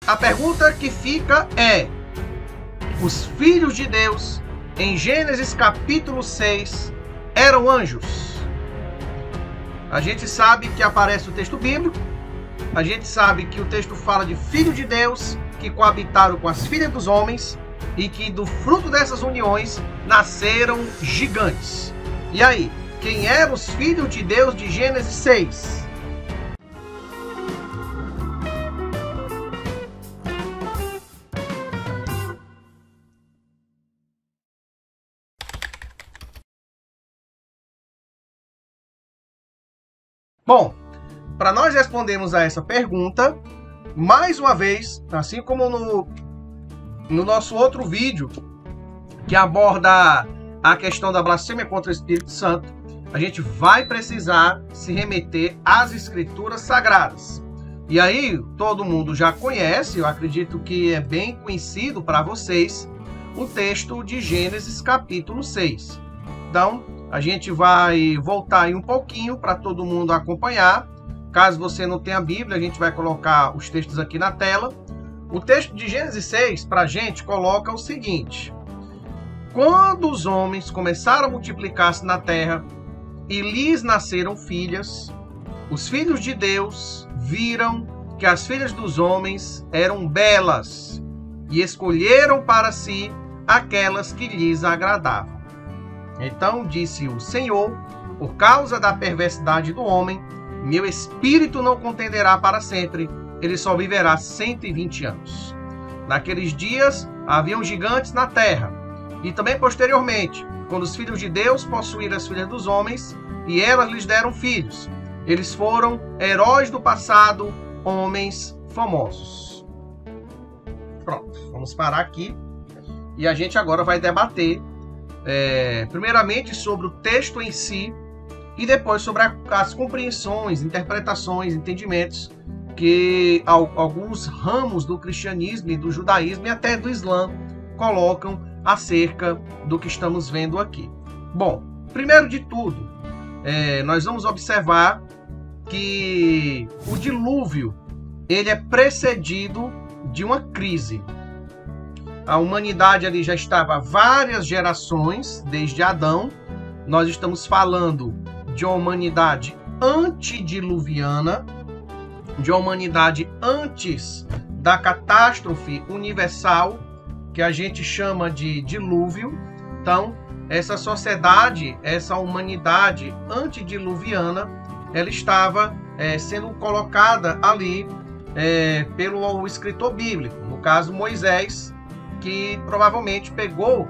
a pergunta que fica é: os filhos de Deus, em Gênesis capítulo 6, eram anjos? A gente sabe que aparece o texto bíblico, a gente sabe que o texto fala de filhos de Deus que coabitaram com as filhas dos homens e que do fruto dessas uniões nasceram gigantes. E aí, quem eram os filhos de Deus de Gênesis 6? Bom, para nós respondermos a essa pergunta, mais uma vez, assim como no nosso outro vídeo, que aborda a questão da blasfêmia contra o Espírito Santo, a gente vai precisar se remeter às Escrituras Sagradas. E aí, todo mundo já conhece, eu acredito que é bem conhecido para vocês, o texto de Gênesis capítulo 6. Então, a gente vai voltar aí um pouquinho para todo mundo acompanhar. Caso você não tenha a Bíblia, a gente vai colocar os textos aqui na tela. O texto de Gênesis 6, para a gente, coloca o seguinte: quando os homens começaram a multiplicar-se na terra e lhes nasceram filhas, os filhos de Deus viram que as filhas dos homens eram belas e escolheram para si aquelas que lhes agradavam. Então disse o Senhor: por causa da perversidade do homem, meu espírito não contenderá para sempre, ele só viverá 120 anos. Naqueles dias haviam gigantes na terra, e também posteriormente, quando os filhos de Deus possuíram as filhas dos homens, e elas lhes deram filhos. Eles foram heróis do passado, homens famosos. Pronto, vamos parar aqui, e a gente agora vai debater primeiramente sobre o texto em si e depois sobre as compreensões, interpretações, entendimentos que alguns ramos do cristianismo e do judaísmo e até do islã colocam acerca do que estamos vendo aqui. Bom, primeiro de tudo, nós vamos observar que o dilúvio ele é precedido de uma crise. A humanidade ali já estava há várias gerações, desde Adão. Nós estamos falando de uma humanidade antediluviana, de uma humanidade antes da catástrofe universal, que a gente chama de dilúvio. Então, essa sociedade, essa humanidade antediluviana, ela estava sendo colocada ali pelo escritor bíblico, no caso Moisés, que provavelmente pegou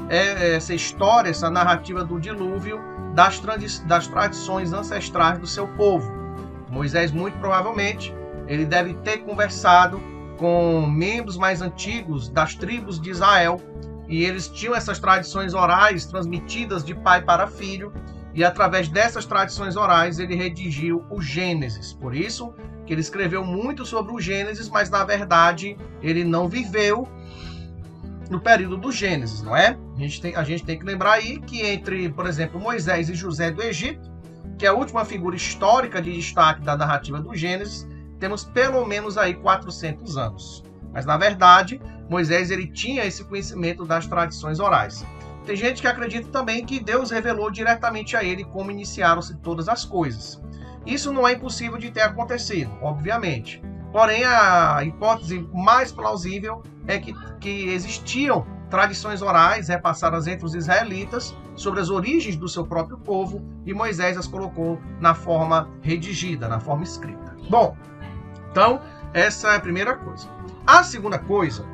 essa história, essa narrativa do dilúvio das tradições ancestrais do seu povo. Moisés, muito provavelmente, ele deve ter conversado com membros mais antigos das tribos de Israel, e eles tinham essas tradições orais transmitidas de pai para filho, e através dessas tradições orais ele redigiu o Gênesis. Por isso que ele escreveu muito sobre o Gênesis, mas na verdade ele não viveu no período do Gênesis, não é? A gente tem que lembrar aí que entre, por exemplo, Moisés e José do Egito, que é a última figura histórica de destaque da narrativa do Gênesis, temos pelo menos aí 400 anos. Mas, na verdade, Moisés ele tinha esse conhecimento das tradições orais. Tem gente que acredita também que Deus revelou diretamente a ele como iniciaram-se todas as coisas. Isso não é impossível de ter acontecido, obviamente. Porém, a hipótese mais plausível é que existiam tradições orais repassadas entre os israelitas sobre as origens do seu próprio povo, e Moisés as colocou na forma redigida, na forma escrita. Bom, então, essa é a primeira coisa. A segunda coisa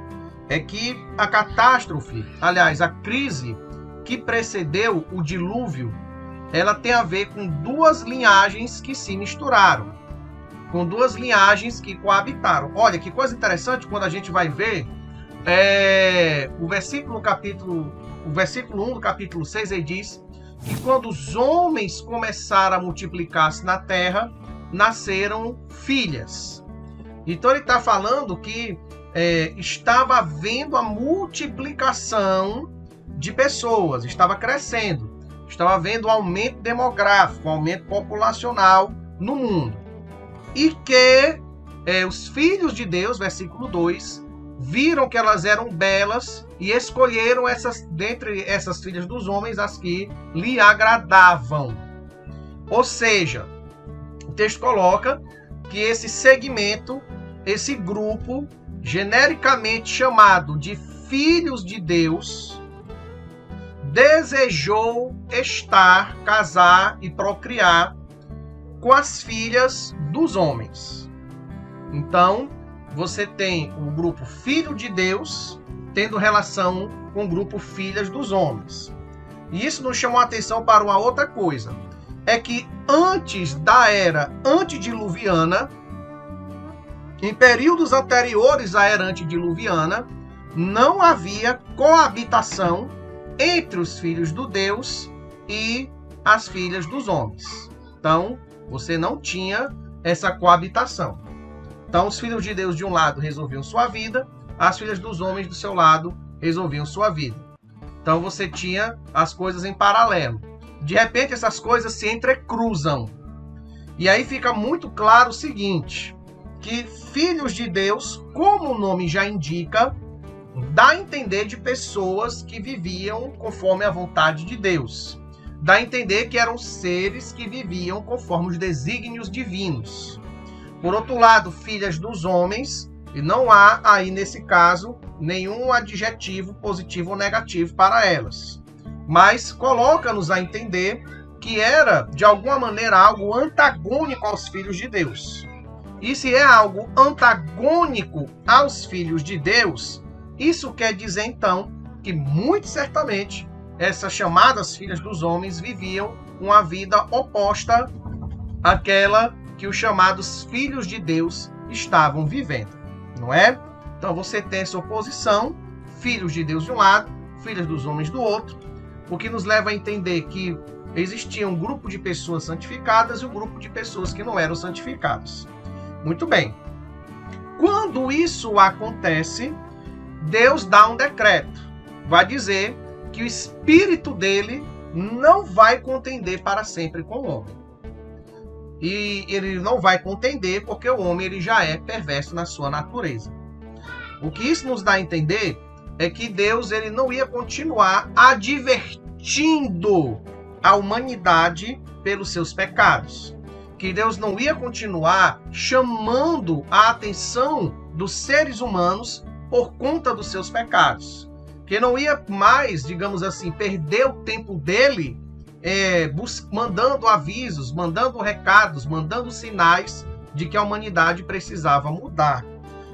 é que a catástrofe, aliás, a crise que precedeu o dilúvio, ela tem a ver com duas linhagens que se misturaram, com duas linhagens que coabitaram. Olha, que coisa interessante quando a gente vai ver o versículo 1 do capítulo 6, ele diz que quando os homens começaram a multiplicar-se na terra, nasceram filhas. Então ele está falando que estava havendo a multiplicação de pessoas, estava crescendo, estava havendo um aumento demográfico, um aumento populacional no mundo. E que os filhos de Deus, versículo 2, viram que elas eram belas e escolheram dentre essas filhas dos homens as que lhe agradavam. Ou seja, o texto coloca que esse segmento, esse grupo, genericamente chamado de filhos de Deus, desejou estar, casar e procriar com as filhas dos homens. Então, você tem o grupo filho de Deus tendo relação com o grupo filhas dos homens. E isso nos chamou a atenção para uma outra coisa. É que antes da era antediluviana, em períodos anteriores à era antediluviana, não havia coabitação entre os filhos do Deus e as filhas dos homens. Então, você não tinha essa coabitação. Então, os filhos de Deus de um lado resolviam sua vida, as filhas dos homens do seu lado resolviam sua vida. Então, você tinha as coisas em paralelo. De repente, essas coisas se entrecruzam. E aí fica muito claro o seguinte, que filhos de Deus, como o nome já indica, dá a entender de pessoas que viviam conforme a vontade de Deus. Dá a entender que eram seres que viviam conforme os desígnios divinos. Por outro lado, filhas dos homens, e não há aí nesse caso nenhum adjetivo positivo ou negativo para elas. Mas coloca-nos a entender que era, de alguma maneira, algo antagônico aos filhos de Deus. E se é algo antagônico aos filhos de Deus, isso quer dizer, então, que muito certamente essas chamadas filhas dos homens viviam uma vida oposta àquela que os chamados filhos de Deus estavam vivendo, não é? Então você tem essa oposição, filhos de Deus de um lado, filhas dos homens do outro, o que nos leva a entender que existia um grupo de pessoas santificadas e um grupo de pessoas que não eram santificadas. Muito bem. Quando isso acontece, Deus dá um decreto. Vai dizer que o espírito dele não vai contender para sempre com o homem. E ele não vai contender porque o homem ele já é perverso na sua natureza. O que isso nos dá a entender é que Deus ele não ia continuar advertindo a humanidade pelos seus pecados. Que Deus não ia continuar chamando a atenção dos seres humanos por conta dos seus pecados. Que não ia mais, digamos assim, perder o tempo dele mandando avisos, mandando recados, mandando sinais de que a humanidade precisava mudar.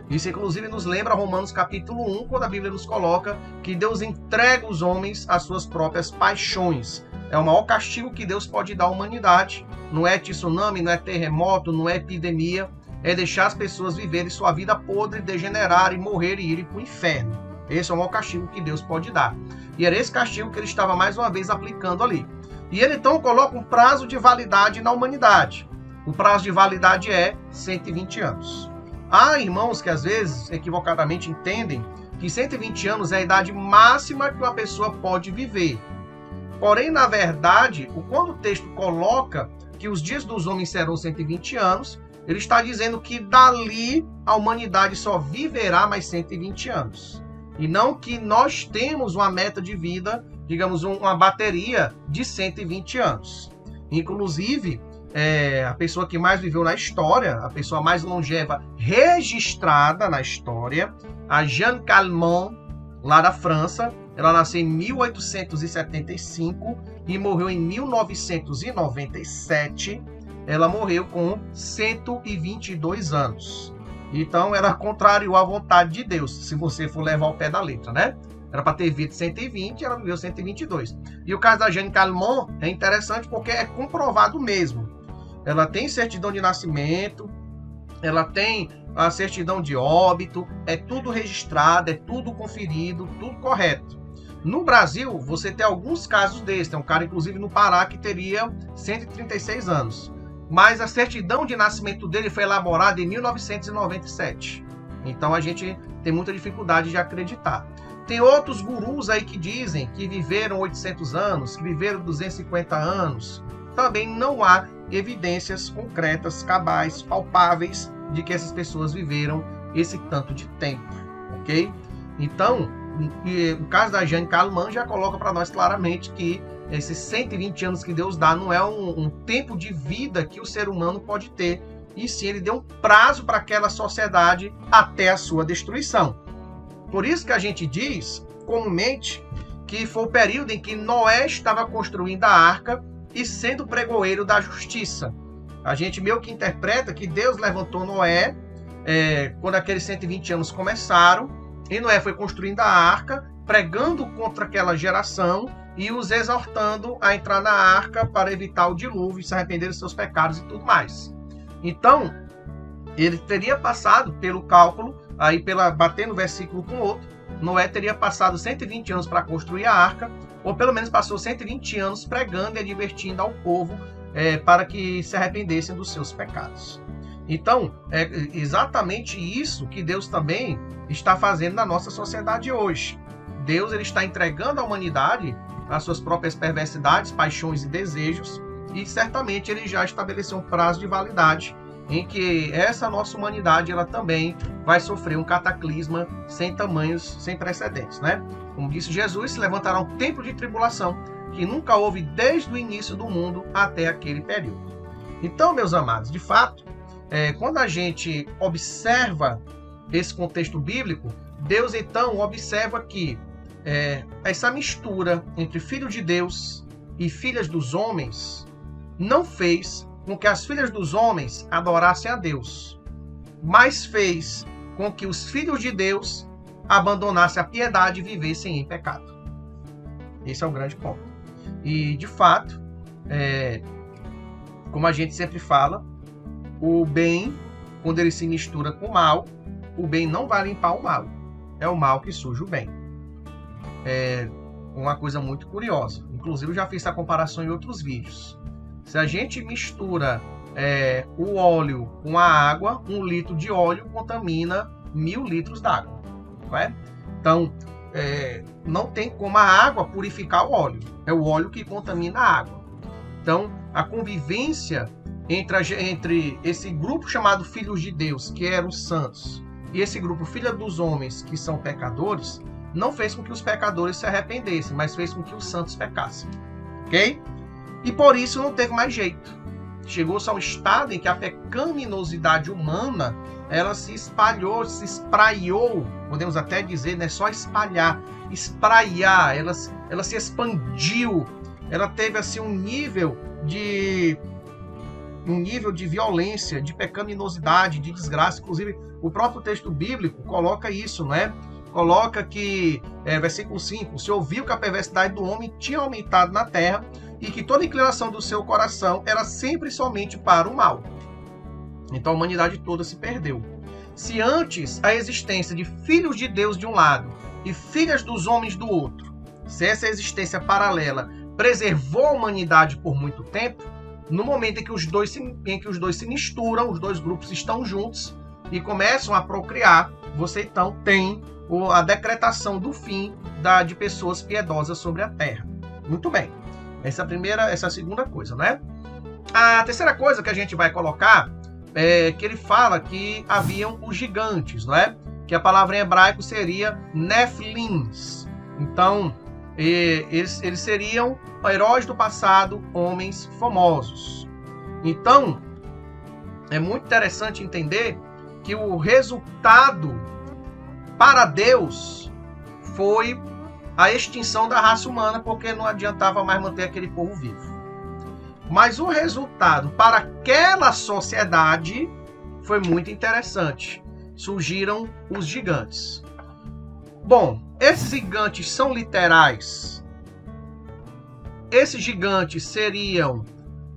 Isso, inclusive, nos lembra Romanos capítulo 1, quando a Bíblia nos coloca que Deus entrega os homens às suas próprias paixões. É o maior castigo que Deus pode dar à humanidade. Não é tsunami, não é terremoto, não é epidemia. É deixar as pessoas viverem sua vida podre, degenerarem, morrerem e irem para o inferno. Esse é o maior castigo que Deus pode dar. E era esse castigo que ele estava mais uma vez aplicando ali. E ele então coloca um prazo de validade na humanidade. O prazo de validade é 120 anos. Há irmãos que às vezes equivocadamente entendem que 120 anos é a idade máxima que uma pessoa pode viver. Porém, na verdade, quando o texto coloca que os dias dos homens serão 120 anos, ele está dizendo que dali a humanidade só viverá mais 120 anos. E não que nós temos uma meta de vida, digamos, uma bateria de 120 anos. Inclusive, a pessoa que mais viveu na história, a pessoa mais longeva registrada na história, a Jeanne Calment, lá da França, ela nasceu em 1875 e morreu em 1997. Ela morreu com 122 anos. Então, ela contrariou a vontade de Deus, se você for levar ao pé da letra, né? Era para ter vivido 120, ela viveu 122. E o caso da Jeanne Calment é interessante porque é comprovado mesmo. Ela tem certidão de nascimento, ela tem a certidão de óbito, é tudo registrado, é tudo conferido, tudo correto. No Brasil, você tem alguns casos desses. Tem um cara, inclusive, no Pará, que teria 136 anos. Mas a certidão de nascimento dele foi elaborada em 1997. Então a gente tem muita dificuldade de acreditar. Tem outros gurus aí que dizem que viveram 800 anos, que viveram 250 anos. Também não há evidências concretas, cabais, palpáveis de que essas pessoas viveram esse tanto de tempo, ok? Então, o caso da Jeanne Calment já coloca para nós claramente que esses 120 anos que Deus dá não é um tempo de vida que o ser humano pode ter, e sim ele deu um prazo para aquela sociedade até a sua destruição. Por isso que a gente diz, comumente, que foi o período em que Noé estava construindo a arca e sendo pregoeiro da justiça. A gente meio que interpreta que Deus levantou Noé quando aqueles 120 anos começaram, e Noé foi construindo a arca, pregando contra aquela geração e os exortando a entrar na arca para evitar o dilúvio, se arrepender dos seus pecados e tudo mais. Então, ele teria passado pelo cálculo, aí batendo versículo com o outro, Noé teria passado 120 anos para construir a arca, ou pelo menos passou 120 anos pregando e advertindo ao povo para que se arrependessem dos seus pecados. Então, é exatamente isso que Deus também está fazendo na nossa sociedade hoje. Deus ele está entregando à humanidade as suas próprias perversidades, paixões e desejos, e certamente ele já estabeleceu um prazo de validade em que essa nossa humanidade ela também vai sofrer um cataclisma sem tamanhos, sem precedentes, né? Como disse Jesus, se levantará um tempo de tribulação que nunca houve desde o início do mundo até aquele período. Então, meus amados, de fato, quando a gente observa esse contexto bíblico, Deus então observa que essa mistura entre filho de Deus e filhas dos homens não fez com que as filhas dos homens adorassem a Deus, mas fez com que os filhos de Deus abandonassem a piedade e vivessem em pecado. Esse é o grande ponto. E, de fato, como a gente sempre fala, o bem, quando ele se mistura com o mal, o bem não vai limpar o mal. É o mal que suja o bem. É uma coisa muito curiosa. Inclusive, eu já fiz essa comparação em outros vídeos. Se a gente mistura o óleo com a água, 1 litro de óleo contamina 1000 litros d'água. Não é? Então, não tem como a água purificar o óleo. É o óleo que contamina a água. Então, a convivência entre esse grupo chamado Filhos de Deus, que eram os santos, e esse grupo Filha dos Homens, que são pecadores, não fez com que os pecadores se arrependessem, mas fez com que os santos pecassem. Ok? E por isso não teve mais jeito. Chegou-se a um estado em que a pecaminosidade humana ela se espalhou, se espraiou, podemos até dizer, não é só espalhar, espraiar, ela se expandiu, ela teve assim um nível de violência, de pecaminosidade, de desgraça. Inclusive, o próprio texto bíblico coloca isso, não é? Coloca que, versículo 5, se ouviu que a perversidade do homem tinha aumentado na terra e que toda inclinação do seu coração era sempre e somente para o mal. Então a humanidade toda se perdeu. Se antes a existência de filhos de Deus de um lado e filhas dos homens do outro, se essa existência paralela preservou a humanidade por muito tempo, no momento em que os dois se misturam, os dois grupos estão juntos e começam a procriar, você então tem a decretação do fim de pessoas piedosas sobre a terra. Muito bem. Essa é a segunda coisa, né? A terceira coisa que a gente vai colocar é que ele fala que haviam os gigantes, não é? Que a palavra em hebraico seria Nephilims. Então, eles seriam heróis do passado, homens famosos. Então, é muito interessante entender que o resultado para Deus foi a extinção da raça humana, porque não adiantava mais manter aquele povo vivo. Mas o resultado para aquela sociedade foi muito interessante. Surgiram os gigantes. Bom, esses gigantes são literais. Esses gigantes seriam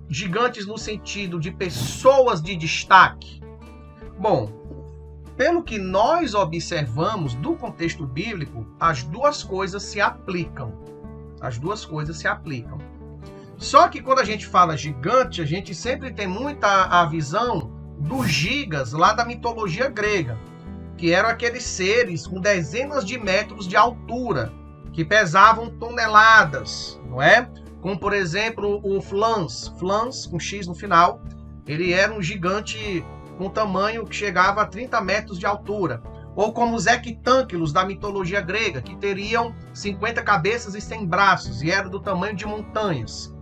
gigantes no sentido de pessoas de destaque? Bom, pelo que nós observamos do contexto bíblico, as duas coisas se aplicam. As duas coisas se aplicam. Só que quando a gente fala gigante, a gente sempre tem muita a visão dos gigas lá da mitologia grega, que eram aqueles seres com dezenas de metros de altura, que pesavam toneladas, não é? Como, por exemplo, o Flans com X no final. Ele era um gigante com tamanho que chegava a 30 metros de altura. Ou como os hectânquilos da mitologia grega, que teriam 50 cabeças e 100 braços, e eram do tamanho de montanhas.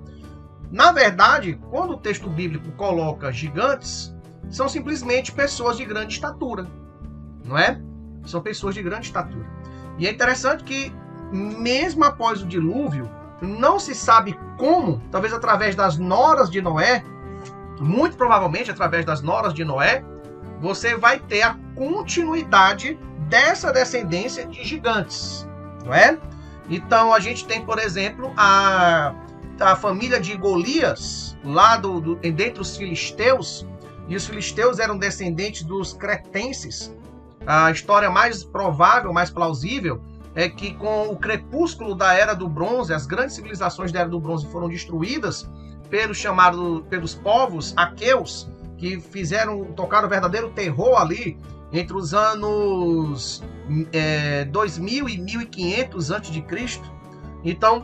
Na verdade, quando o texto bíblico coloca gigantes, são simplesmente pessoas de grande estatura, não é? São pessoas de grande estatura. E é interessante que, mesmo após o dilúvio, não se sabe como, talvez através das noras de Noé, muito provavelmente através das noras de Noé, você vai ter a continuidade dessa descendência de gigantes, não é? Então a gente tem, por exemplo, a família de Golias, lá dentre os filisteus, e os filisteus eram descendentes dos cretenses. A história mais provável, mais plausível, é que com o crepúsculo da Era do Bronze, as grandes civilizações da Era do Bronze foram destruídas pelos povos aqueus, que tocaram o verdadeiro terror ali entre os anos 2000 e 1500 a.C. Então,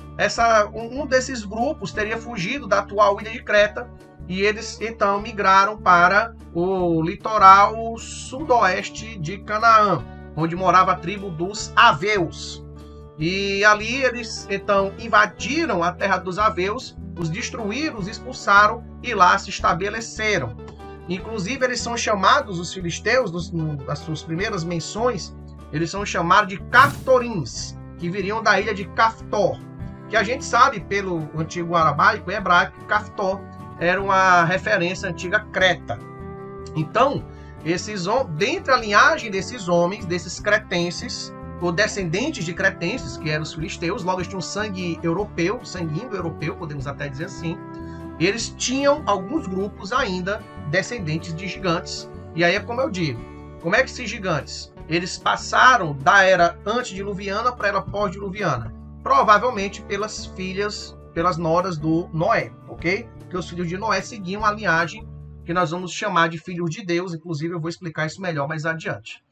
um desses grupos teria fugido da atual ilha de Creta, e eles então migraram para o litoral sudoeste de Canaã, onde morava a tribo dos Aveus. E ali eles então invadiram a terra dos Aveus, os destruíram, os expulsaram e lá se estabeleceram. Inclusive, eles são chamados, os filisteus, nas suas primeiras menções, eles são chamados de Caftorins, que viriam da ilha de Caftor, que a gente sabe pelo antigo aramaico e hebraico que Caftor era uma referência à antiga Creta. Então, dentre a linhagem desses homens, desses cretenses, ou descendentes de cretenses, que eram os filisteus, logo eles tinham sangue europeu, sangue indo-europeu, podemos até dizer assim. Eles tinham alguns grupos ainda descendentes de gigantes. E aí é como eu digo, como é que esses gigantes, eles passaram da era antediluviana para a era pós-diluviana? Provavelmente pelas noras do Noé, ok? Porque os filhos de Noé seguiam a linhagem que nós vamos chamar de filhos de Deus, inclusive eu vou explicar isso melhor mais adiante.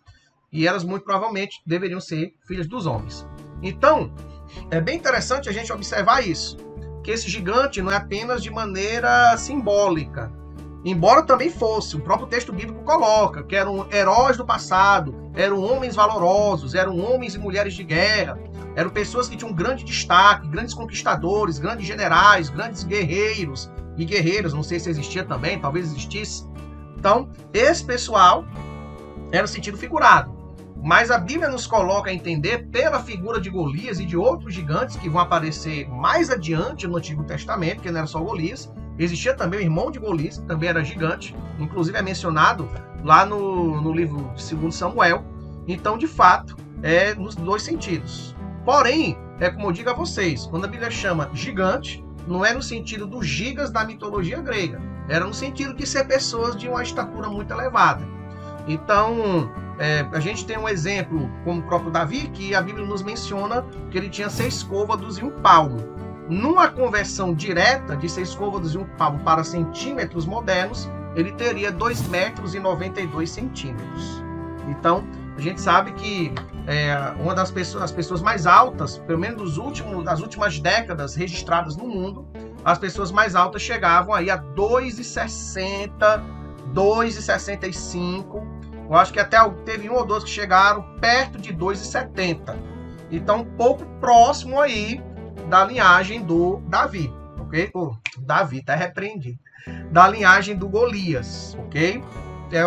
E elas muito provavelmente deveriam ser filhas dos homens. Então, é bem interessante a gente observar isso, que esse gigante não é apenas de maneira simbólica, embora também fosse, o próprio texto bíblico coloca, que eram heróis do passado, eram homens valorosos, eram homens e mulheres de guerra, eram pessoas que tinham um grande destaque, grandes conquistadores, grandes generais, grandes guerreiros e guerreiras, não sei se existia também, talvez existisse. Então, esse pessoal era o sentido figurado. Mas a Bíblia nos coloca a entender pela figura de Golias e de outros gigantes que vão aparecer mais adiante no Antigo Testamento, que não era só Golias. Existia também o irmão de Golias, que também era gigante. Inclusive é mencionado lá no livro de 2 Samuel. Então, de fato, é nos dois sentidos. Porém, é como eu digo a vocês, quando a Bíblia chama gigante, não é no sentido dos gigas da mitologia grega. Era no sentido de ser pessoas de uma estatura muito elevada. Então, a gente tem um exemplo, como o próprio Davi, que a Bíblia nos menciona que ele tinha 6 côvados e 1 palmo. Numa conversão direta de 6 côvados e 1 palmo para centímetros modernos, ele teria 2 metros e 92 centímetros. Então, a gente sabe que uma das pessoas, as pessoas mais altas, pelo menos das últimas décadas registradas no mundo, as pessoas mais altas chegavam aí a 2,60, 2,65. Eu acho que até teve 1 ou 2 que chegaram perto de 2,70. Então, um pouco próximo aí da linhagem do Davi, ok? Davi tá repreendido. Da linhagem do Golias, ok?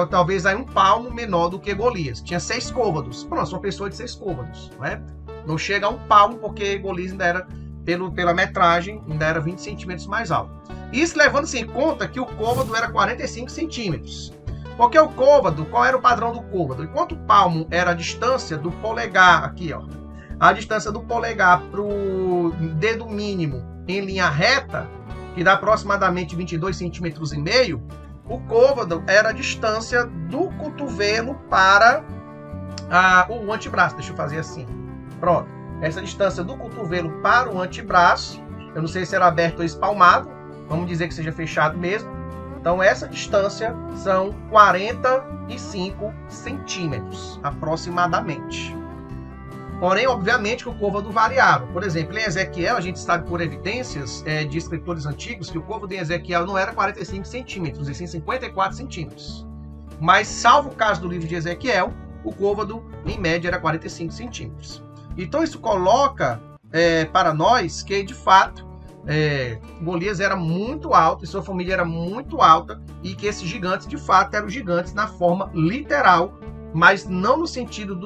Talvez aí 1 palmo menor do que Golias. Tinha 6 côvados. Pronto, uma pessoa de 6 côvados, né? Não chega a 1 palmo, porque Golias ainda era, pela metragem, ainda era 20 centímetros mais alto. Isso levando-se em conta que o côvado era 45 centímetros. Porque o côvado, qual era o padrão do côvado? Enquanto o palmo era a distância do polegar, aqui ó, a distância do polegar para o dedo mínimo em linha reta, que dá aproximadamente 22,5 centímetros, o côvado era a distância do cotovelo para o antebraço. Deixa eu fazer assim. Pronto. Essa distância do cotovelo para o antebraço, eu não sei se era aberto ou espalmado, vamos dizer que seja fechado mesmo. Então, essa distância são 45 centímetros, aproximadamente. Porém, obviamente, que o côvado variava. Por exemplo, em Ezequiel, a gente sabe por evidências de escritores antigos que o côvado em Ezequiel não era 45 centímetros, e sim 54 centímetros. Mas, salvo o caso do livro de Ezequiel, o côvado, em média, era 45 centímetros. Então, isso coloca para nós que, de fato, Golias era muito alto e sua família era muito alta e que esses gigantes, de fato, eram gigantes na forma literal, mas não no sentido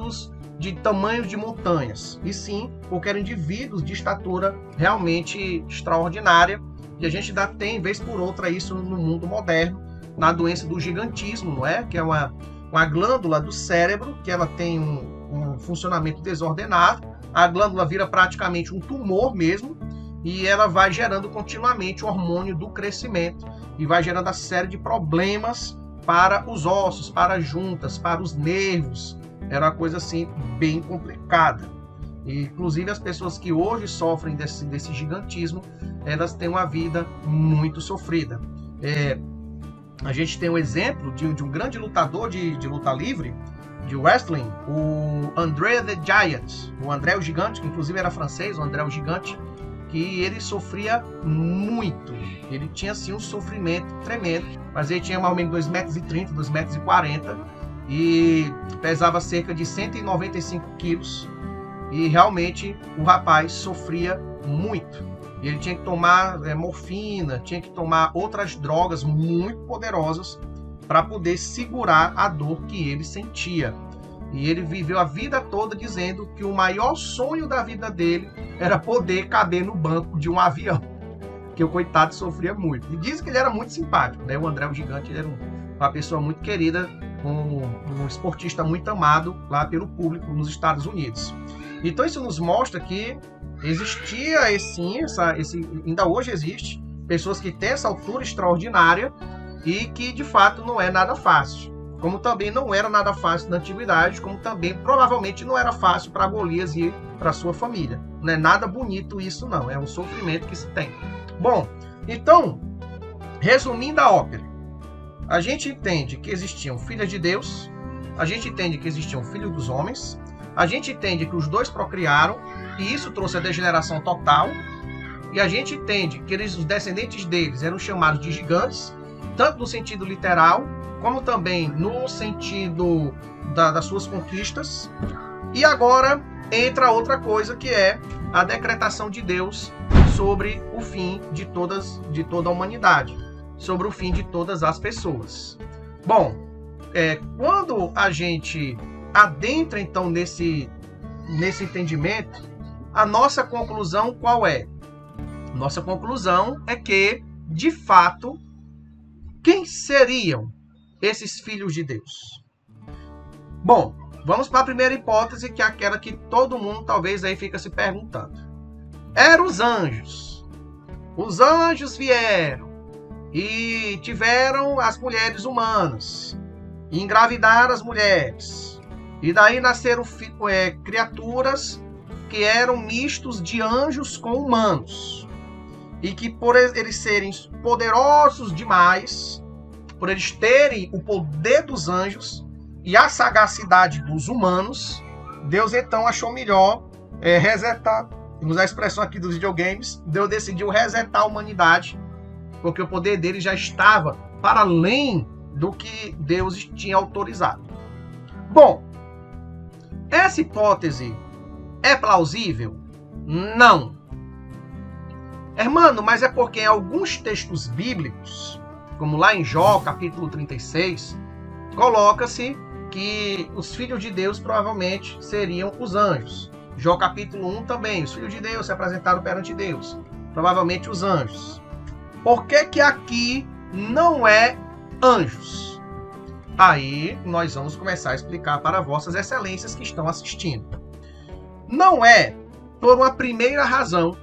de tamanhos de montanhas, e sim porque eram indivíduos de estatura realmente extraordinária. E a gente ainda tem, vez por outra, isso no mundo moderno, na doença do gigantismo, não é? Que é uma glândula do cérebro, que ela tem um funcionamento desordenado, a glândula vira praticamente um tumor mesmo, e ela vai gerando continuamente o hormônio do crescimento, e vai gerando a série de problemas para os ossos, para as juntas, para os nervos. Era uma coisa assim bem complicada. E, inclusive, as pessoas que hoje sofrem desse gigantismo, elas têm uma vida muito sofrida. A gente tem um exemplo de um grande lutador de luta livre, de wrestling, o André the Giant, o André o Gigante, que inclusive era francês, o André o Gigante, que ele sofria muito. Ele tinha assim um sofrimento tremendo, mas ele tinha mais ou menos 2,30 m, 2,40 m, e pesava cerca de 195 quilos, e realmente o rapaz sofria muito. Ele tinha que tomar morfina, tinha que tomar outras drogas muito poderosas para poder segurar a dor que ele sentia. E ele viveu a vida toda dizendo que o maior sonho da vida dele era poder caber no banco de um avião, que o coitado sofria muito. E dizem que ele era muito simpático, né? O André o Gigante, ele era uma pessoa muito querida, um esportista muito amado lá pelo público nos Estados Unidos. Então isso nos mostra que existia ainda hoje existe, pessoas que têm essa altura extraordinária e que de fato não é nada fácil. Como também não era nada fácil na antiguidade, como também provavelmente não era fácil para Golias e para sua família. Não é nada bonito isso não, é um sofrimento que se tem. Bom, então, resumindo a ópera, a gente entende que existiam filhas de Deus, a gente entende que existiam filhos dos homens, a gente entende que os dois procriaram, e isso trouxe a degeneração total, e a gente entende que os descendentes deles eram chamados de gigantes, tanto no sentido literal, como também no sentido das suas conquistas. E agora entra outra coisa, que é a decretação de Deus sobre o fim de toda a humanidade, sobre o fim de todas as pessoas. Bom, quando a gente adentra então nesse entendimento, a nossa conclusão qual é? Nossa conclusão é que, de fato, quem seriam esses filhos de Deus? Bom, vamos para a primeira hipótese, que é aquela que todo mundo talvez aí fica se perguntando. Eram os anjos. Os anjos vieram e tiveram as mulheres humanas, e engravidaram as mulheres. E daí nasceram criaturas que eram mistos de anjos com humanos. E que por eles serem poderosos demais, por eles terem o poder dos anjos e a sagacidade dos humanos, Deus então achou melhor resetar, vamos usar a expressão aqui dos videogames, Deus decidiu resetar a humanidade, porque o poder dele já estava para além do que Deus tinha autorizado. Bom, essa hipótese é plausível? Não. Hermano, mas é porque em alguns textos bíblicos, como lá em Jó, capítulo 36, coloca-se que os filhos de Deus provavelmente seriam os anjos. Jó capítulo 1 também, os filhos de Deus se apresentaram perante Deus, provavelmente os anjos. Por que aqui não é anjos? Aí nós vamos começar a explicar para vossas excelências que estão assistindo. Não é por uma primeira razão,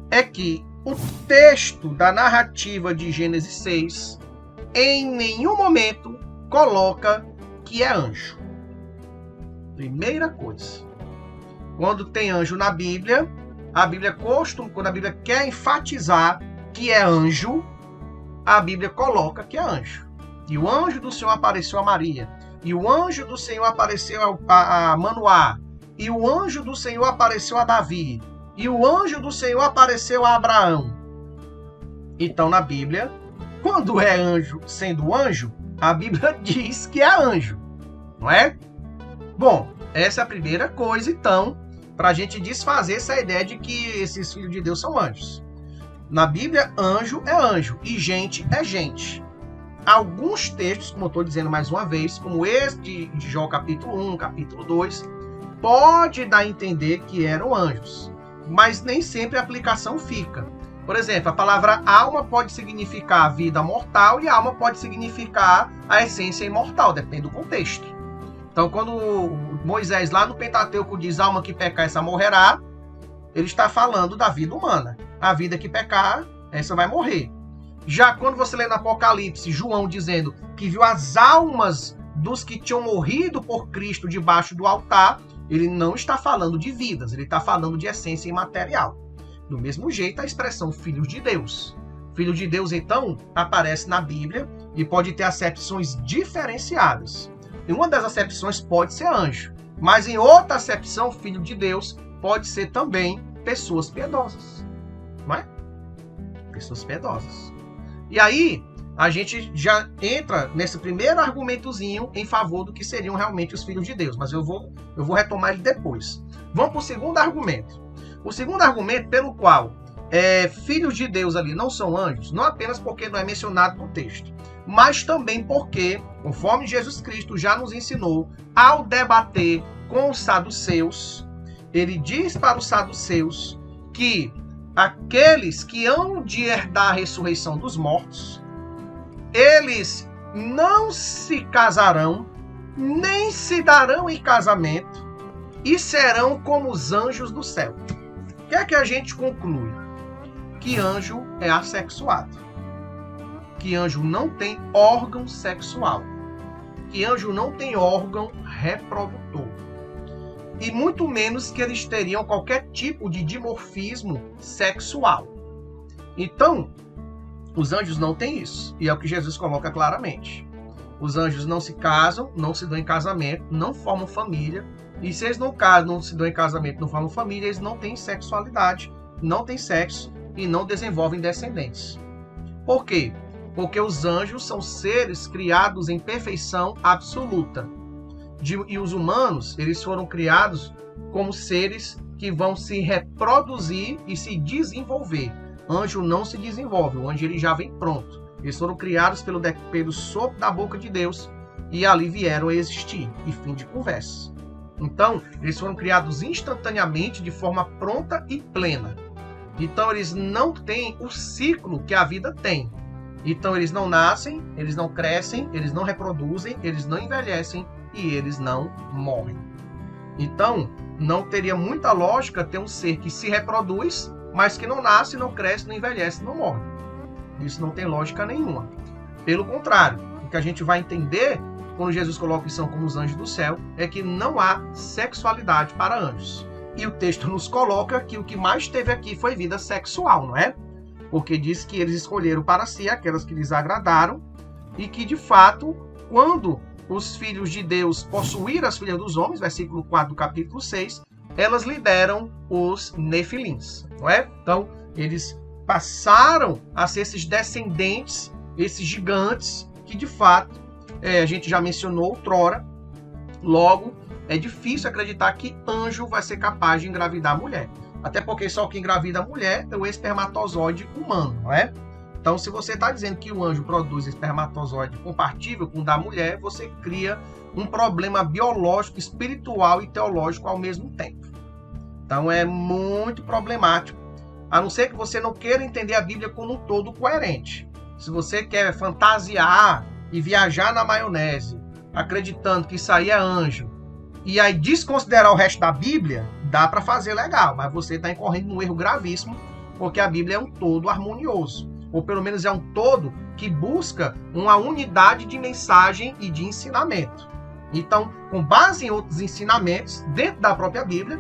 é que o texto da narrativa de Gênesis 6 em nenhum momento coloca que é anjo. Primeira coisa. Quando tem anjo na Bíblia, quando a Bíblia quer enfatizar que é anjo, a Bíblia coloca que é anjo. E o anjo do Senhor apareceu a Maria. E o anjo do Senhor apareceu a Manoá. E o anjo do Senhor apareceu a Davi. E o anjo do Senhor apareceu a Abraão. Então, na Bíblia, quando é anjo sendo anjo, A Bíblia diz que é anjo, não é? Bom, essa é a primeira coisa, então, para a gente desfazer essa ideia de que esses filhos de Deus são anjos. Na Bíblia, anjo é anjo e gente é gente. Alguns textos, como eu estou dizendo mais uma vez, como este de Jó capítulo 1, capítulo 2, pode dar a entender que eram anjos, mas nem sempre a aplicação fica. Por exemplo, a palavra alma pode significar a vida mortal e alma pode significar a essência imortal, depende do contexto. Então, quando Moisés, lá no Pentateuco, diz alma que pecar, essa morrerá, ele está falando da vida humana. A vida que pecar, essa vai morrer. Já quando você lê no Apocalipse, João dizendo que viu as almas dos que tinham morrido por Cristo debaixo do altar, ele não está falando de vidas, ele está falando de essência imaterial. Do mesmo jeito, a expressão filhos de Deus. Filho de Deus, então, aparece na Bíblia e pode ter acepções diferenciadas. Em uma das acepções pode ser anjo, mas em outra acepção, filho de Deus pode ser também pessoas piedosas. Não é? Pessoas piedosas. E aí, a gente já entra nesse primeiro argumentozinho em favor do que seriam realmente os filhos de Deus. Mas eu vou retomar ele depois. Vamos para o segundo argumento. O segundo argumento pelo qual filhos de Deus ali não são anjos, não apenas porque não é mencionado no texto, mas também porque, conforme Jesus Cristo já nos ensinou, ao debater com os saduceus, ele diz para os saduceus que aqueles que hão de herdar a ressurreição dos mortos, eles não se casarão, nem se darão em casamento, e serão como os anjos do céu. O que é que a gente conclui? Que anjo é assexuado. Que anjo não tem órgão sexual. Que anjo não tem órgão reprodutor. E muito menos que eles teriam qualquer tipo de dimorfismo sexual. Então, os anjos não têm isso. E é o que Jesus coloca claramente. Os anjos não se casam, não se dão em casamento, não formam família. E se eles não casam, não se dão em casamento, não formam família, eles não têm sexualidade, não têm sexo e não desenvolvem descendentes. Por quê? Porque os anjos são seres criados em perfeição absoluta. E os humanos, eles foram criados como seres que vão se reproduzir e se desenvolver. Anjo não se desenvolve, o anjo ele já vem pronto. Eles foram criados pelo sopro da boca de Deus e ali vieram a existir. E fim de conversa. Então, eles foram criados instantaneamente, de forma pronta e plena. Então, eles não têm o ciclo que a vida tem. Então, eles não nascem, eles não crescem, eles não reproduzem, eles não envelhecem e eles não morrem. Então, não teria muita lógica ter um ser que se reproduz, mas que não nasce, não cresce, não envelhece, não morre. Isso não tem lógica nenhuma. Pelo contrário, o que a gente vai entender quando Jesus coloca que são como os anjos do céu, é que não há sexualidade para anjos. E o texto nos coloca que o que mais teve aqui foi vida sexual, não é? Porque diz que eles escolheram para si aquelas que lhes agradaram e que, de fato, quando os filhos de Deus possuíram as filhas dos homens, versículo 4 do capítulo 6, elas lhe deram os nefilins, não é? Então, eles passaram a ser esses descendentes, esses gigantes, que, de fato, a gente já mencionou outrora. Logo, é difícil acreditar que anjo vai ser capaz de engravidar a mulher. Até porque só o que engravida a mulher é o espermatozoide humano, não é? Então, se você está dizendo que o anjo produz espermatozoide compatível com o da mulher, você cria um problema biológico, espiritual e teológico ao mesmo tempo. Então, é muito problemático. A não ser que você não queira entender a Bíblia como um todo coerente. Se você quer fantasiar e viajar na maionese, acreditando que isso aí é anjo, e aí desconsiderar o resto da Bíblia, dá para fazer legal, mas você está incorrendo num erro gravíssimo, porque a Bíblia é um todo harmonioso, ou pelo menos é um todo que busca uma unidade de mensagem e de ensinamento. Então, com base em outros ensinamentos, dentro da própria Bíblia,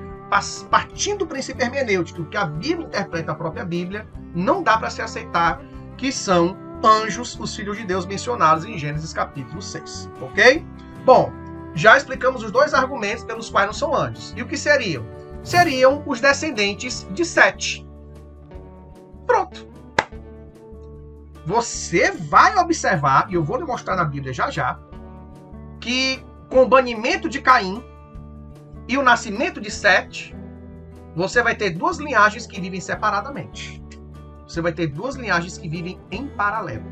partindo do princípio hermenêutico, que a Bíblia interpreta a própria Bíblia, não dá para se aceitar que são anjos, os filhos de Deus mencionados em Gênesis capítulo 6, ok? Bom, já explicamos os dois argumentos pelos quais não são anjos. E o que seriam? Seriam os descendentes de Sete. Pronto. você vai observar, e eu vou lhe mostrar na Bíblia já já, que com o banimento de Caim e o nascimento de Sete, você vai ter duas linhagens que vivem separadamente. Você vai ter duas linhagens que vivem em paralelo.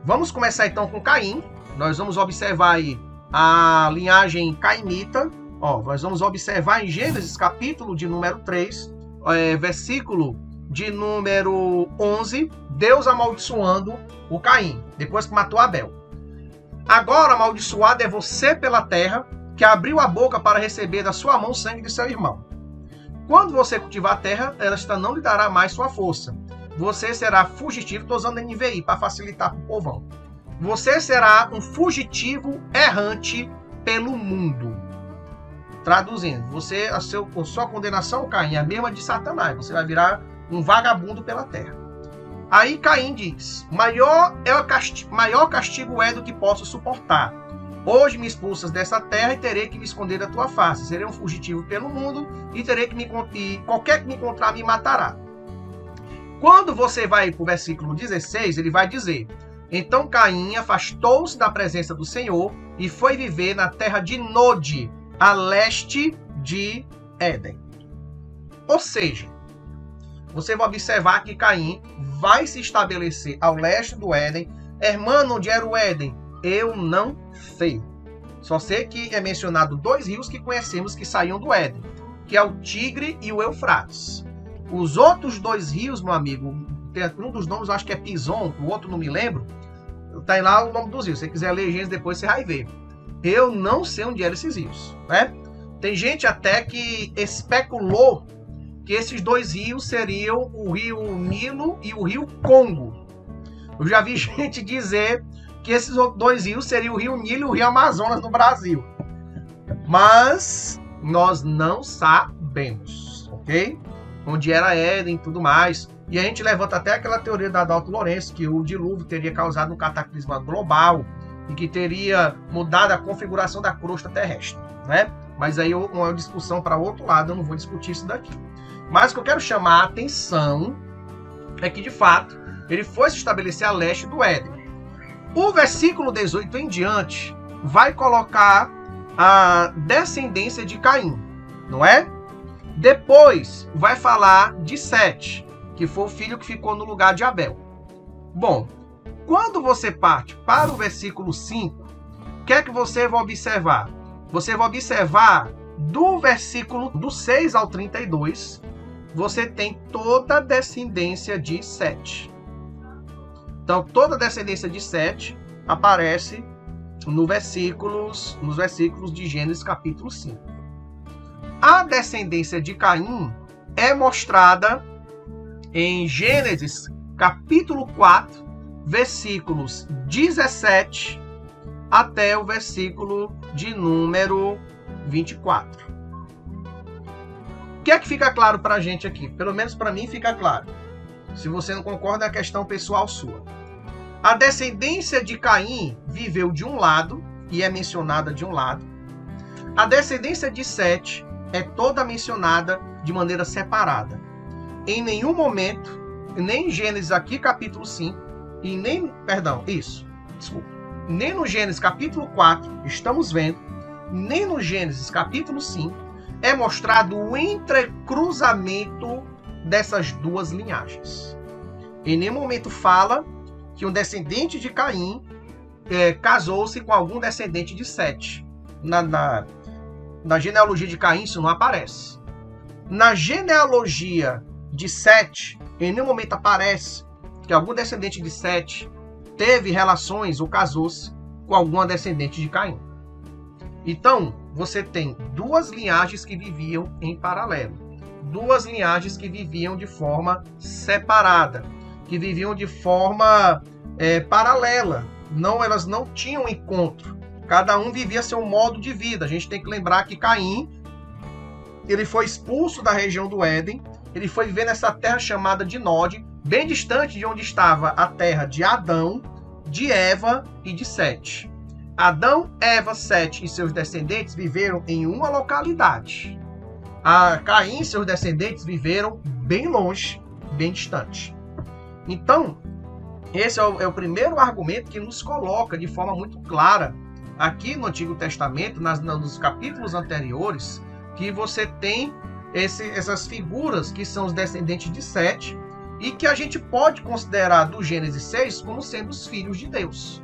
Vamos começar então com Caim. Nós vamos observar aí a linhagem cainita. Ó, nós vamos observar em Gênesis, capítulo de número 3, versículo de número 11, Deus amaldiçoando o Caim, depois que matou Abel. Agora amaldiçoado é você pela terra, que abriu a boca para receber da sua mão o sangue de seu irmão. Quando você cultivar a terra, esta não lhe dará mais sua força. Você será fugitivo, estou usando NVI para facilitar para o povão. Você será um fugitivo errante pelo mundo. Traduzindo, a sua condenação, Caim, é a mesma de Satanás. Você vai virar um vagabundo pela terra. Aí Caim diz, maior castigo é do que posso suportar. Hoje me expulsas dessa terra e terei que me esconder da tua face. Serei um fugitivo pelo mundo e qualquer que me encontrar me matará. Quando você vai para o versículo 16, ele vai dizer, então Caim afastou-se da presença do Senhor e foi viver na terra de Nod, a leste de Éden. Ou seja, você vai observar que Caim vai se estabelecer ao leste do Éden. Hermano, onde era o Éden? Eu não sei. Só sei que é mencionado dois rios que conhecemos que saíam do Éden, que é o Tigre e o Eufrates. Os outros dois rios, meu amigo, um dos nomes eu acho que é Pison, o outro não me lembro. Tá lá o nome dos rios. Se você quiser ler Gênesis depois, você vai ver. Eu não sei onde eram esses rios, né? Tem gente até que especulou que esses dois rios seriam o rio Nilo e o rio Congo. Eu já vi gente dizer que esses dois rios seriam o rio Nilo e o rio Amazonas no Brasil. Mas nós não sabemos, ok? Onde era Éden e tudo mais. E a gente levanta até aquela teoria da Adalto Lourenço, que o dilúvio teria causado um cataclisma global e que teria mudado a configuração da crosta terrestre, né? Mas aí é uma discussão para outro lado, eu não vou discutir isso daqui. Mas o que eu quero chamar a atenção é que, de fato, ele foi se estabelecer a leste do Éden. O versículo 18 em diante vai colocar a descendência de Caim, não é? Depois vai falar de Sete, que foi o filho que ficou no lugar de Abel. Bom, quando você parte para o versículo 5, o que é que você vai observar? Você vai observar do versículo do 6 ao 32, você tem toda a descendência de Sete. Então, toda a descendência de Sete aparece nos versículos de Gênesis capítulo 5. A descendência de Caim é mostrada em Gênesis capítulo 4, versículos 17 até o versículo de número 24. O que é que fica claro para a gente aqui? Pelo menos para mim fica claro. Se você não concorda, é questão pessoal sua. A descendência de Caim viveu de um lado, e é mencionada de um lado. A descendência de Sete é toda mencionada de maneira separada. Em nenhum momento, nem em Gênesis aqui capítulo 5, e nem, nem no Gênesis capítulo 4, estamos vendo, nem no Gênesis capítulo 5, é mostrado o entrecruzamento dessas duas linhagens. Em nenhum momento fala que um descendente de Caim casou-se com algum descendente de Sete. Na genealogia de Caim isso não aparece. Na genealogia de Sete, em nenhum momento aparece que algum descendente de Sete teve relações ou casou-se com alguma descendente de Caim. Então, você tem duas linhagens que viviam em paralelo. Duas linhagens que viviam de forma separada, que viviam de forma paralela. Elas não tinham encontro. Cada um vivia seu modo de vida. A gente tem que lembrar que Caim, ele foi expulso da região do Éden, ele foi viver nessa terra chamada de Nod, bem distante de onde estava a terra de Adão, de Eva e de Sete. Adão, Eva, Sete e seus descendentes viveram em uma localidade. Caim e seus descendentes viveram bem longe, bem distante. Então, Esse é o primeiro argumento que nos coloca de forma muito clara aqui no Antigo Testamento, nos capítulos anteriores, que você tem essas figuras que são os descendentes de Sete e que a gente pode considerar do Gênesis 6 como sendo os filhos de Deus.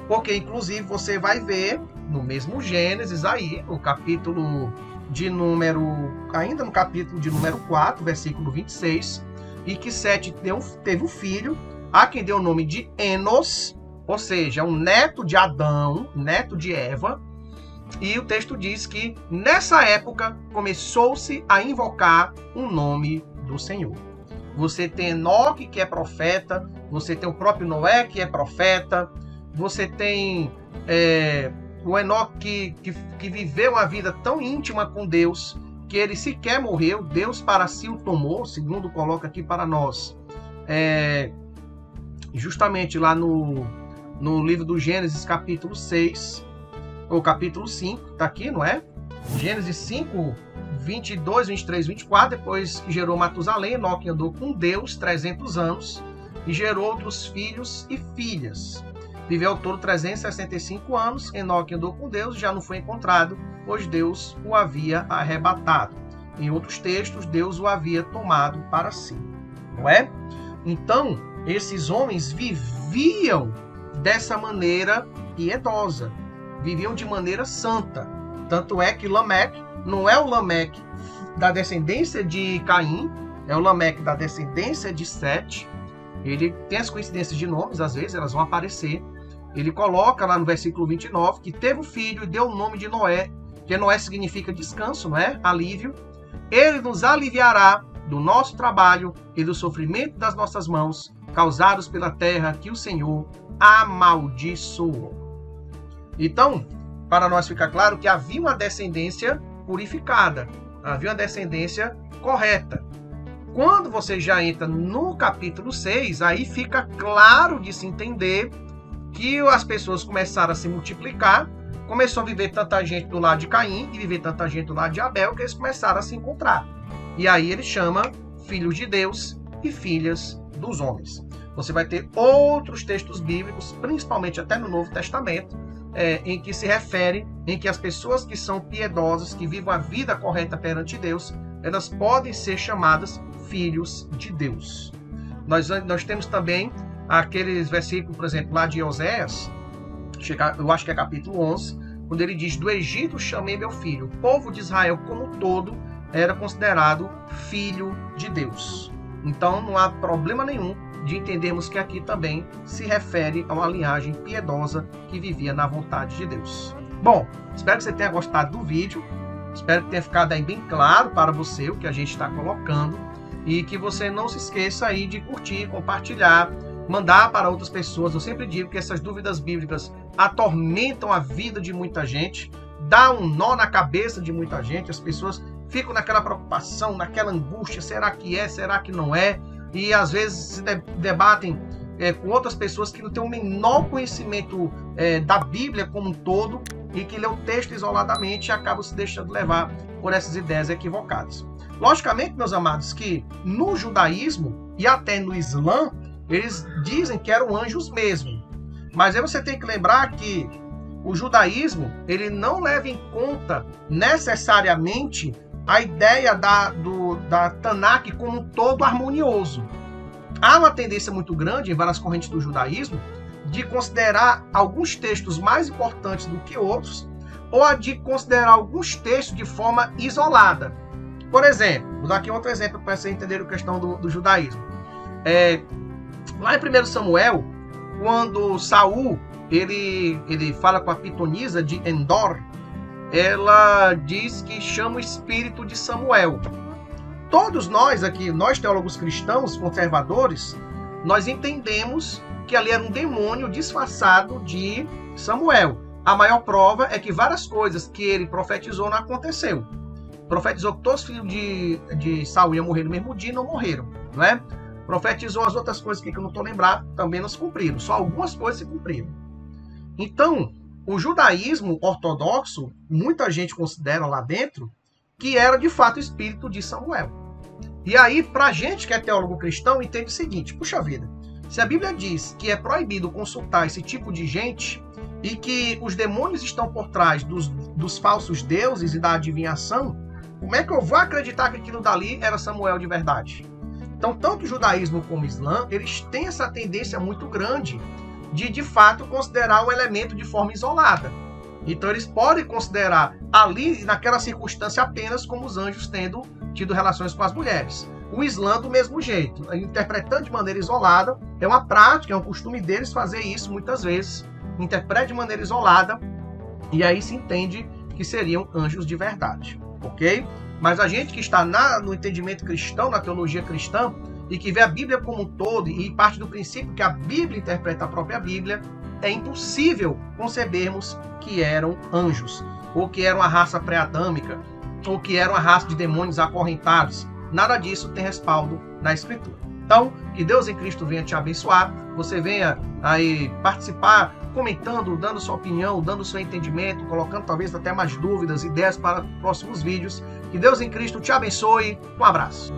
Porque, inclusive, você vai ver no mesmo Gênesis aí, no capítulo de número... ainda no capítulo de número 4, versículo 26, e que Sete teve um filho, a quem deu o nome de Enos, ou seja, um neto de Adão, neto de Eva, e o texto diz que nessa época começou-se a invocar o nome do Senhor. Você tem Enoque, que é profeta, você tem o próprio Noé, que é profeta, você tem o Enoque que viveu uma vida tão íntima com Deus, que ele sequer morreu, Deus para si o tomou, segundo coloca aqui para nós. Justamente lá no livro do Gênesis, capítulo 6, ou capítulo 5, está aqui, não é? Gênesis 5, 22, 23, 24, depois que gerou Matusalém, Enoque andou com Deus 300 anos e gerou outros filhos e filhas. Viveu ao todo 365 anos, Enoque andou com Deus e já não foi encontrado, pois Deus o havia arrebatado. Em outros textos, Deus o havia tomado para si. Não é? Então, esses homens viviam dessa maneira piedosa, viviam de maneira santa. Tanto é que Lameque não é o Lameque da descendência de Caim, é o Lameque da descendência de Sete. Ele tem as coincidências de nomes, às vezes elas vão aparecer. Ele coloca lá no versículo 29 que teve um filho e deu o nome de Noé, que Noé significa descanso, não é? Alívio. Ele nos aliviará do nosso trabalho e do sofrimento das nossas mãos, causados pela terra que o Senhor amaldiçoou. Então, para nós ficar claro que havia uma descendência purificada, havia uma descendência correta. Quando você já entra no capítulo 6, aí fica claro de se entender que as pessoas começaram a se multiplicar, começou a viver tanta gente do lado de Caim e viver tanta gente do lado de Abel, que eles começaram a se encontrar. E aí ele chama filhos de Deus e filhas dos homens. Você vai ter outros textos bíblicos, principalmente até no Novo Testamento, em que se refere, em que as pessoas que são piedosas, que vivem a vida correta perante Deus, elas podem ser chamadas filhos de Deus. Nós temos também aqueles versículos, por exemplo, lá de Oséias, eu acho que é capítulo 11, quando ele diz: do Egito chamei meu filho. O povo de Israel como um todo era considerado filho de Deus. Então não há problema nenhum de entendermos que aqui também se refere a uma linhagem piedosa que vivia na vontade de Deus. Bom, espero que você tenha gostado do vídeo, espero que tenha ficado aí bem claro para você o que a gente está colocando e que você não se esqueça aí de curtir, compartilhar, mandar para outras pessoas. Eu sempre digo que essas dúvidas bíblicas atormentam a vida de muita gente, dá um nó na cabeça de muita gente, as pessoas ficam naquela preocupação, naquela angústia, será que é, será que não é? E às vezes se debatem com outras pessoas que não têm o menor conhecimento da Bíblia como um todo e que lê o texto isoladamente e acabam se deixando levar por essas ideias equivocadas. Logicamente, meus amados, que no judaísmo e até no Islã, eles dizem que eram anjos mesmo. Mas aí você tem que lembrar que o judaísmo ele não leva em conta necessariamente a ideia da Tanakh como um todo harmonioso. Há uma tendência muito grande em várias correntes do judaísmo de considerar alguns textos mais importantes do que outros, ou a de considerar alguns textos de forma isolada. Por exemplo, vou dar aqui outro exemplo para você entender a questão do judaísmo. Lá em 1 Samuel, quando Saul ele fala com a pitonisa de Endor, ela diz que chama o espírito de Samuel. Todos nós aqui, nós teólogos cristãos conservadores, nós entendemos que ali era um demônio disfarçado de Samuel. A maior prova é que várias coisas que ele profetizou não aconteceu. Profetizou que todos os filhos de Saul iam morrer no mesmo dia e não morreram, não é? Profetizou as outras coisas que eu não estou lembrado, também não se cumpriram. Só algumas coisas se cumpriram. Então, o judaísmo ortodoxo, muita gente considera lá dentro que era de fato o espírito de Samuel. E aí, pra gente que é teólogo cristão, entende o seguinte: puxa vida, Se a Bíblia diz que é proibido consultar esse tipo de gente e que os demônios estão por trás dos falsos deuses e da adivinhação, como é que eu vou acreditar que aquilo dali era Samuel de verdade? Então, tanto o judaísmo como o Islã, eles têm essa tendência muito grande de fato, considerar o elemento de forma isolada. Então, eles podem considerar ali, naquela circunstância, apenas como os anjos tendo tido relações com as mulheres. O Islã, do mesmo jeito, interpretando de maneira isolada, é uma prática, é um costume deles fazer isso muitas vezes, interpreta de maneira isolada, e aí se entende que seriam anjos de verdade, ok? Mas a gente que está no entendimento cristão, na teologia cristã, e que vê a Bíblia como um todo, e parte do princípio que a Bíblia interpreta a própria Bíblia, é impossível concebermos que eram anjos, ou que eram a raça pré-adâmica, ou que eram a raça de demônios acorrentados. Nada disso tem respaldo na Escritura. Então, que Deus em Cristo venha te abençoar, você venha aí participar, comentando, dando sua opinião, dando seu entendimento, colocando talvez até mais dúvidas, ideias para próximos vídeos. Que Deus em Cristo te abençoe. Um abraço.